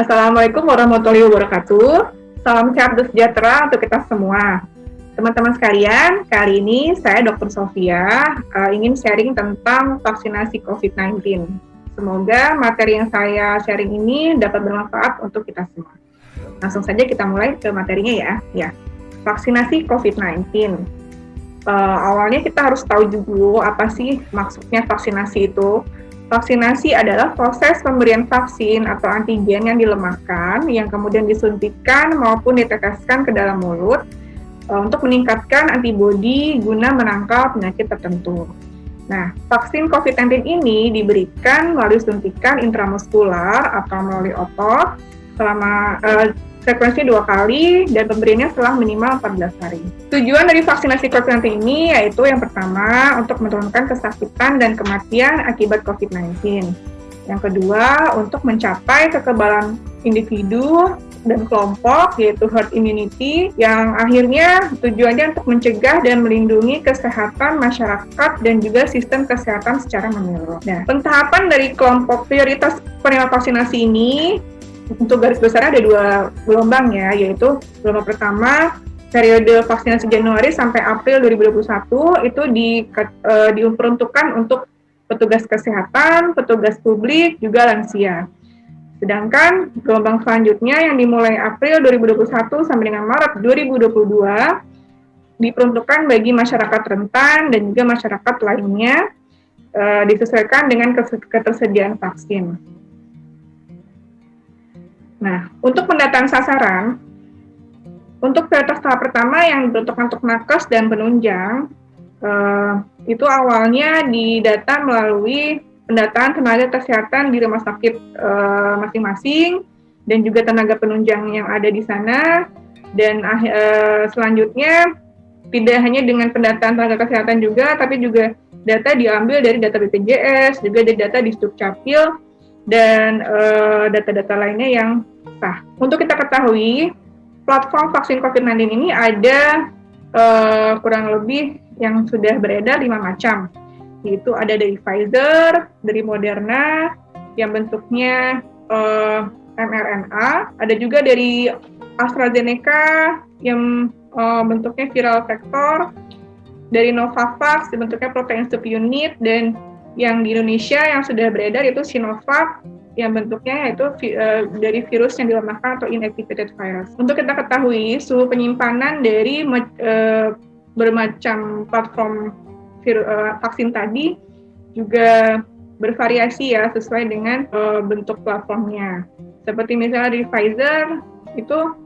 Assalamualaikum warahmatullahi wabarakatuh. Salam sehat dan sejahtera untuk kita semua. Teman-teman sekalian, kali ini saya Dr. Sofia ingin sharing tentang vaksinasi COVID-19. Semoga materi yang saya sharing ini dapat bermanfaat untuk kita semua. Langsung saja kita mulai ke materinya ya. Vaksinasi COVID-19. Awalnya kita harus tahu dulu apa sih maksudnya vaksinasi itu. Vaksinasi adalah proses pemberian vaksin atau antigen yang dilemahkan, yang kemudian disuntikkan maupun diteteskan ke dalam mulut untuk meningkatkan antibodi guna menangkal penyakit tertentu. Nah, vaksin COVID-19 ini diberikan melalui suntikan intramuskular atau melalui otot selama frekuensi 2 kali dan pemberiannya setelah minimal 14 hari. Tujuan dari vaksinasi COVID-19 ini yaitu yang pertama untuk menurunkan kesakitan dan kematian akibat COVID-19. Yang kedua untuk mencapai kekebalan individu dan kelompok yaitu herd immunity yang akhirnya tujuannya untuk mencegah dan melindungi kesehatan masyarakat dan juga sistem kesehatan secara menyeluruh. Nah, pentahapan dari kelompok prioritas penerima vaksinasi ini untuk garis besarnya ada 2 gelombang ya, yaitu gelombang pertama periode vaksinasi Januari sampai April 2021 itu diperuntukkan untuk petugas kesehatan, petugas publik, juga lansia. Sedangkan gelombang selanjutnya yang dimulai April 2021 sampai dengan Maret 2022 diperuntukkan bagi masyarakat rentan dan juga masyarakat lainnya disesuaikan dengan ketersediaan vaksin. Nah, untuk pendataan sasaran, untuk prioritas tahap pertama yang diperuntukkan untuk nakes dan penunjang, itu awalnya didata melalui pendataan tenaga kesehatan di rumah sakit masing-masing dan juga tenaga penunjang yang ada di sana. Dan selanjutnya tidak hanya dengan pendataan tenaga kesehatan juga, tapi juga data diambil dari data BPJS, juga dari data di Dukcapil, dan data-data lainnya yang sah. Untuk kita ketahui, platform vaksin COVID-19 ini ada kurang lebih yang sudah beredar 5 macam, yaitu ada dari Pfizer, dari Moderna, yang bentuknya mRNA, ada juga dari AstraZeneca, yang bentuknya viral vector, dari Novavax, bentuknya protein subunit, dan yang di Indonesia yang sudah beredar yaitu Sinovac, yang bentuknya yaitu dari virus yang dilemahkan atau inactivated virus. Untuk kita ketahui, suhu penyimpanan dari bermacam platform vaksin tadi juga bervariasi ya sesuai dengan bentuk platformnya. Seperti misalnya di Pfizer itu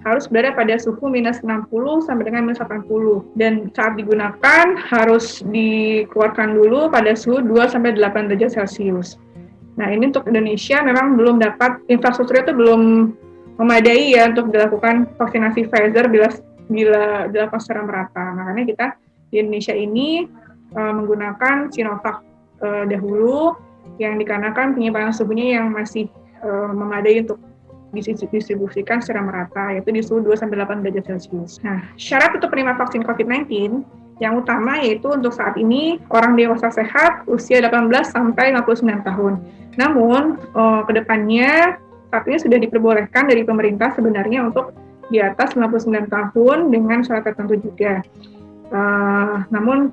harus berada pada suhu minus 60 sampai dengan minus 80. Dan saat digunakan harus dikeluarkan dulu pada suhu 2 sampai 8 derajat Celcius. Nah, ini untuk Indonesia memang belum dapat, infrastrukturnya itu belum memadai ya untuk dilakukan vaksinasi Pfizer bila dilakukan secara merata. Makanya kita di Indonesia ini menggunakan Sinovac dahulu, yang dikarenakan penyimpanan suhunya yang masih memadai untuk didistribusikan secara merata, yaitu di suhu 2-8 derajat Celcius. Nah, syarat untuk penerima vaksin COVID-19 yang utama yaitu untuk saat ini orang dewasa sehat usia 18-59 tahun. Namun, kedepannya saat ini sudah diperbolehkan dari pemerintah sebenarnya untuk di atas 59 tahun dengan syarat tertentu juga. Namun,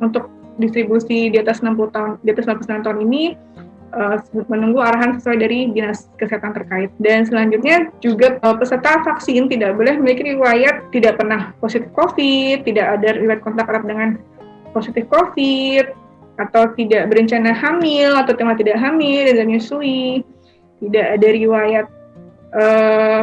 untuk distribusi di atas 60 tahun, di atas 59 tahun ini menunggu arahan sesuai dari dinas kesehatan terkait. Dan selanjutnya juga peserta vaksin tidak boleh memiliki riwayat tidak pernah positif COVID, tidak ada riwayat kontak erat dengan positif COVID, atau tidak berencana hamil atau tidak hamil dan menyusui, tidak ada riwayat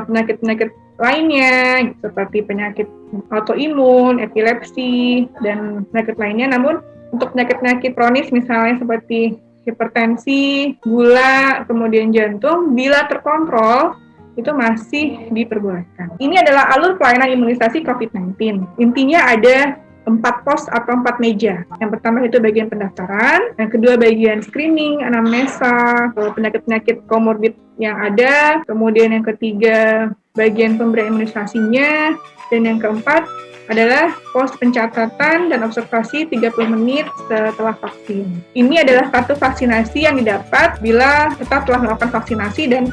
penyakit-penyakit lainnya seperti penyakit autoimun, epilepsi, dan penyakit lainnya. Namun untuk penyakit-penyakit kronis misalnya seperti hipertensi, gula, kemudian jantung, bila terkontrol, itu masih diperbolehkan. Ini adalah alur pelayanan imunisasi COVID-19. Intinya ada 4 pos atau 4 meja. Yang pertama itu bagian pendaftaran, yang kedua bagian screening, anamnesa, penyakit-penyakit komorbid yang ada, kemudian yang ketiga bagian pemberian imunisasinya, dan yang keempat adalah pos pencatatan dan observasi 30 menit setelah vaksin. Ini adalah kartu vaksinasi yang didapat bila kita telah melakukan vaksinasi dan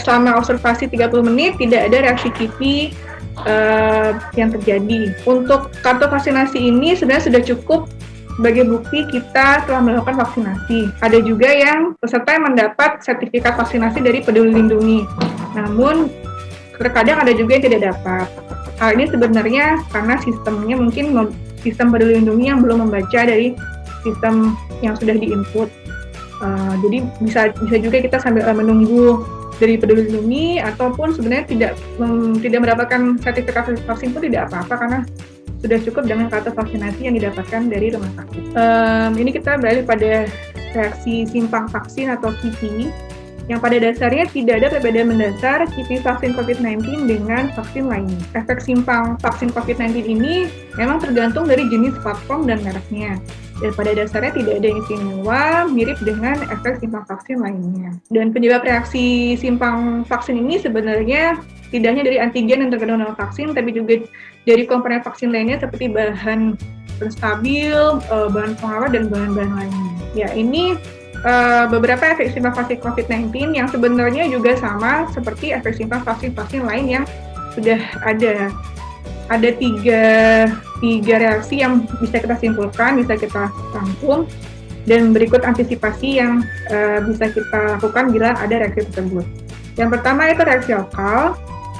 selama observasi 30 menit tidak ada reaksi kipi yang terjadi. Untuk kartu vaksinasi ini sebenarnya sudah cukup sebagai bukti kita telah melakukan vaksinasi. Ada juga yang peserta yang mendapat sertifikat vaksinasi dari Peduli Lindungi. Namun terkadang ada juga yang tidak dapat. Hal ini sebenarnya karena sistemnya mungkin sistem Peduli Lindungi yang belum membaca dari sistem yang sudah di-input. Jadi bisa juga kita sambil menunggu dari Peduli Lindungi ataupun sebenarnya tidak mendapatkan sertifikat vaksin pun tidak apa-apa karena sudah cukup dengan kartu vaksinasi yang didapatkan dari rumah sakit. Ini kita beralih pada reaksi simpang vaksin atau KIPI, yang pada dasarnya tidak ada perbedaan mendasar KIPI vaksin COVID-19 dengan vaksin lainnya. Efek simpang vaksin COVID-19 ini memang tergantung dari jenis platform dan mereknya. Dan pada dasarnya tidak ada yang istimewa, mirip dengan efek simpang vaksin lainnya. Dan penyebab reaksi simpang vaksin ini sebenarnya tidak hanya dari antigen yang terkandung dalam vaksin, tapi juga dari komponen vaksin lainnya seperti bahan stabil, bahan pengawet, dan bahan-bahan lainnya. Ya, ini beberapa efek simpang vaksin COVID-19 yang sebenarnya juga sama seperti efek simpang vaksin-vaksin lain yang sudah ada. Ada tiga reaksi yang bisa kita simpulkan, bisa kita rangkum, dan berikut antisipasi yang bisa kita lakukan bila ada reaksi tersebut. Yang pertama itu reaksi lokal.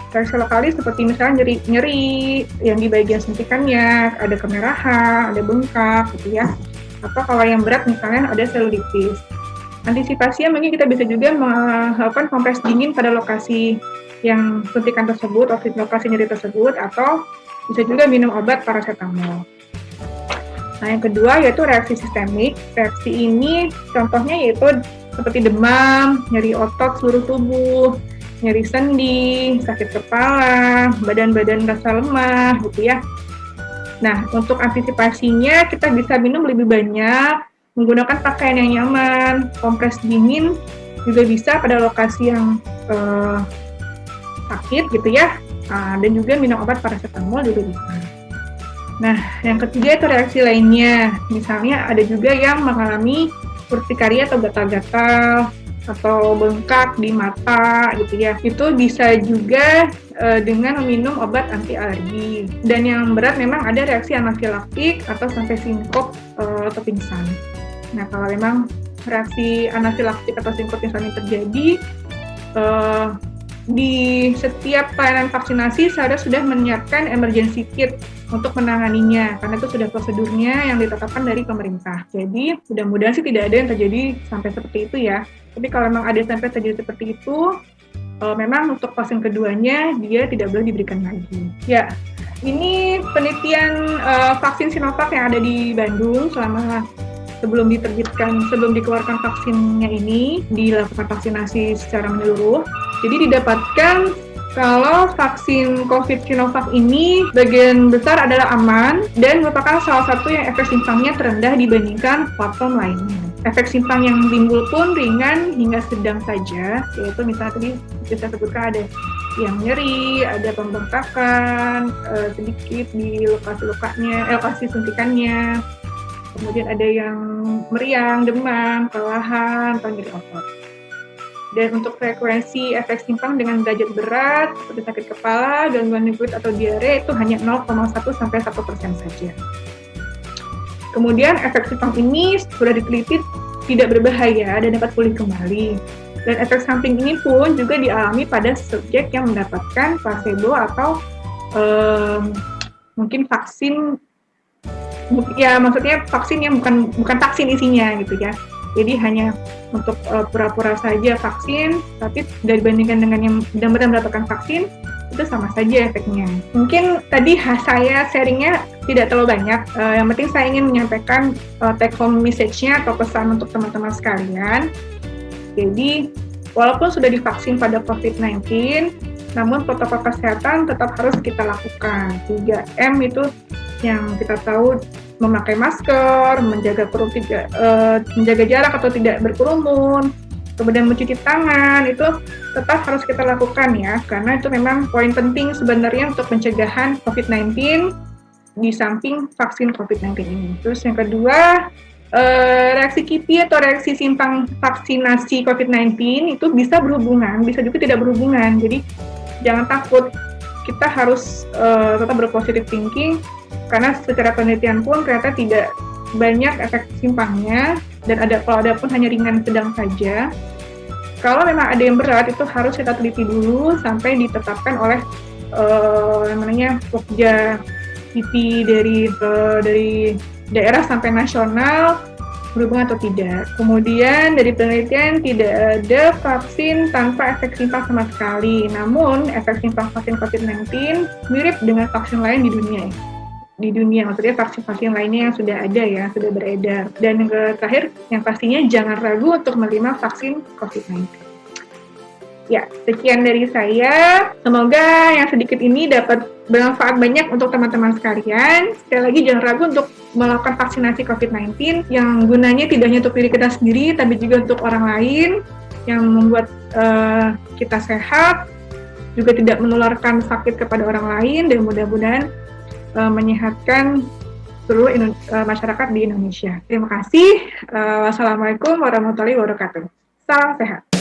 Reaksi lokal seperti misalnya nyeri yang di bagian suntikannya, ada kemerahan, ada bengkak gitu ya. Atau kalau yang berat misalnya ada selulitis. Antisipasinya mungkin kita bisa juga melakukan kompres dingin pada lokasi yang suntikan tersebut, lokasi nyeri tersebut, atau bisa juga minum obat paracetamol. Nah, yang kedua yaitu reaksi sistemik. Reaksi ini contohnya yaitu seperti demam, nyeri otot seluruh tubuh, nyeri sendi, sakit kepala, badan-badan rasa lemah, gitu ya. Nah, untuk antisipasinya kita bisa minum lebih banyak, menggunakan pakaian yang nyaman, kompres dingin juga bisa pada lokasi yang sakit gitu ya, dan juga minum obat paracetamol juga bisa. Nah, yang ketiga itu reaksi lainnya, misalnya ada juga yang mengalami urtikaria atau gatal-gatal atau bengkak di mata gitu ya, itu bisa juga dengan meminum obat anti alergi. Dan yang berat memang ada reaksi anafilaktik atau sampai sinkop atau pingsan. Nah, kalau memang reaksi anafilaktik atau sinkop pingsan ini terjadi, di setiap pelayanan vaksinasi saya sudah menyiapkan emergency kit untuk menanganinya, karena itu sudah prosedurnya yang ditetapkan dari pemerintah. Jadi mudah-mudahan sih tidak ada yang terjadi sampai seperti itu ya. Tapi kalau memang ada sampai terjadi seperti itu, memang untuk vaksin keduanya dia tidak boleh diberikan lagi. Ya, ini penelitian vaksin Sinovac yang ada di Bandung sebelum dikeluarkan vaksinnya ini, dilakukan vaksinasi secara menyeluruh. Jadi didapatkan kalau vaksin COVID Sinovac ini bagian besar adalah aman dan merupakan salah satu yang efek simpangnya terendah dibandingkan platform lainnya. Efek simpang yang timbul pun ringan hingga sedang saja, yaitu misalnya tadi kita sebutkan ada yang nyeri, ada pembengkakan sedikit di lokasi suntikannya, kemudian ada yang meriang, demam, kelelahan, atau nyeri otot. Dan untuk frekuensi efek simpang dengan derajat berat, seperti sakit kepala, gangguan lipid atau diare, itu hanya 0,1-1% saja. Kemudian efek simpang ini sudah diteliti tidak berbahaya dan dapat pulih kembali. Dan efek samping ini pun juga dialami pada subjek yang mendapatkan placebo atau mungkin vaksin, ya maksudnya vaksin yang bukan vaksin isinya gitu ya. Jadi hanya untuk pura-pura saja vaksin, tapi dibandingkan dengan yang benar-benar mendapatkan vaksin, itu sama saja efeknya. Mungkin tadi saya sharingnya tidak terlalu banyak, yang penting saya ingin menyampaikan take home message-nya atau pesan untuk teman-teman sekalian. Jadi, walaupun sudah divaksin pada COVID-19, namun protokol kesehatan tetap harus kita lakukan. 3M itu yang kita tahu, memakai masker, menjaga jarak atau tidak berkerumun, kemudian mencuci tangan, itu tetap harus kita lakukan ya, karena itu memang poin penting sebenarnya untuk pencegahan COVID-19 di samping vaksin COVID-19 ini. Terus yang kedua, reaksi KIPI atau reaksi simpang vaksinasi COVID-19 itu bisa berhubungan, bisa juga tidak berhubungan. Jadi jangan takut, kita harus tetap berpositif thinking, karena secara penelitian pun ternyata tidak banyak efek simpangnya, dan kalau ada pun hanya ringan sedang saja. Kalau memang ada yang berat, itu harus kita teliti dulu sampai ditetapkan oleh namanya Pokja KIPI dari daerah sampai nasional berhubungan atau tidak. Kemudian dari penelitian tidak ada vaksin tanpa efek simpang sama sekali. Namun efek simpang vaksin COVID-19 mirip dengan vaksin lain di dunia, maksudnya vaksin-vaksin lainnya yang sudah ada ya, sudah beredar. Dan yang terakhir, yang pastinya jangan ragu untuk menerima vaksin COVID-19. Ya, sekian dari saya. Semoga yang sedikit ini dapat bermanfaat banyak untuk teman-teman sekalian. Sekali lagi jangan ragu untuk melakukan vaksinasi COVID-19 yang gunanya tidak hanya untuk diri kita sendiri, tapi juga untuk orang lain yang membuat kita sehat, juga tidak menularkan sakit kepada orang lain, dan mudah-mudahan menyehatkan seluruh masyarakat di Indonesia. Terima kasih. Wassalamualaikum warahmatullahi wabarakatuh. Salam sehat.